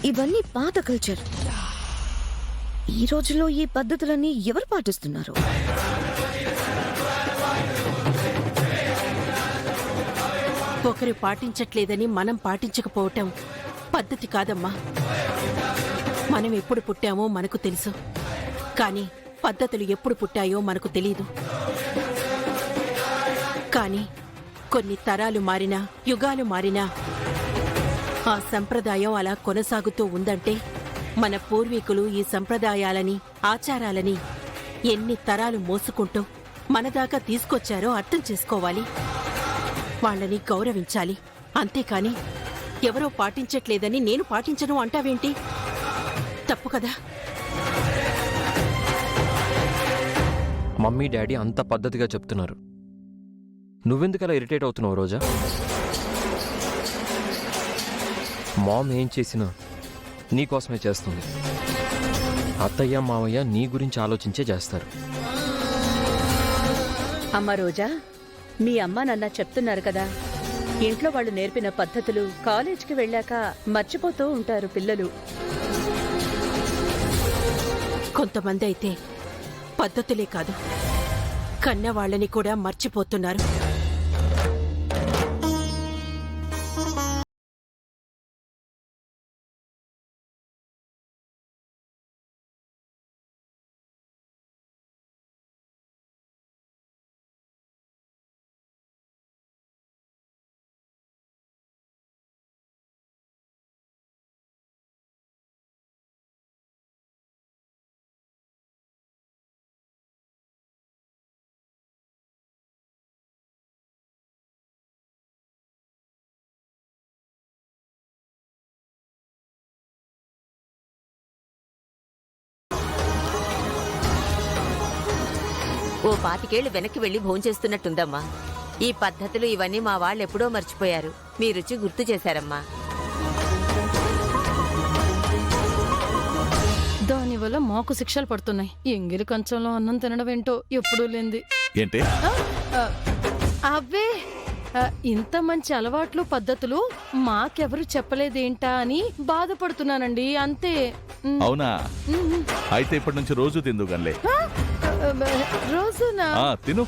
ఇవన్నీ పాత కల్చర్. ఈ రోజులో ఈ పద్ధతులన్నీ ఎవరు పాటిస్తున్నారు? ఒకరు పాటించట్లేదని మనం పాటించకపోవటం పద్ధతి కాదమ్మా. మనం ఎప్పుడు పుట్టామో మనకు తెలుసు, కానీ పద్ధతులు ఎప్పుడు పుట్టాయో మనకు తెలీదు. కానీ కొన్ని తరాలు మారినా, యుగాలు మారినా ఆ సంప్రదాయం అలా కొనసాగుతూ ఉందంటే మన పూర్వీకులు ఈ సంప్రదాయాలని, ఆచారాలని ఎన్ని తరాలు మోసుకుంటూ మనదాకా తీసుకొచ్చారో అర్థం చేసుకోవాలి. వాళ్ళని గౌరవించాలి. అంతేకాని ఎవరో పాటించట్లేదని నేను పాటించను అంటావేంటి? తప్పు కదా. మమ్మీ డాడీ అంత పద్ధతిగా చెప్తున్నారు, నువ్వెందుకలా ఇరిటేట్ అవుతున్నావు రోజా? మామ్ ఏం చేసినా నీకోసమే చేస్తుంది. అత్తయ్య మావయ్య నీ గురించి ఆలోచించే చేస్తారు. అమ్మ రోజా, మీ అమ్మ నాన్న చెప్తున్నారు కదా, ఇంట్లో వాళ్ళు నేర్పిన పద్ధతులు కాలేజ్కి వెళ్ళాక మర్చిపోతూ ఉంటారు పిల్లలు. కొంతమంది అయితే పద్ధతులే కాదు, కన్నవాళ్ళని కూడా మర్చిపోతున్నారు. ఓ 25 ఏళ్లు వెనక్కి వెళ్లి భోంచేస్తున్నట్టుందమ్మా. ఈ పద్ధతులు ఇవన్నీ మా వాళ్ళెప్పుడో మర్చిపోయారు. మీ రుచి గుర్తు చేశారమ్మా. దానివల్ల మాకు శిక్షలు పడుతున్నాయి. ఎంగిలి కంచంలో అన్నం తినడం ఏంటో ఎప్పుడూ లేంది. ఏంటి? అబ్బే, ఇంత మంచి అలవాట్లు పద్ధతులు మాకెవరు చెప్పలేదేంటా అని బాధపడుతున్నానండి, అంతే. అవునా? అయితే ఇప్పటి నుంచి రోజు తిందు గన్లే. రోజునా? తిను.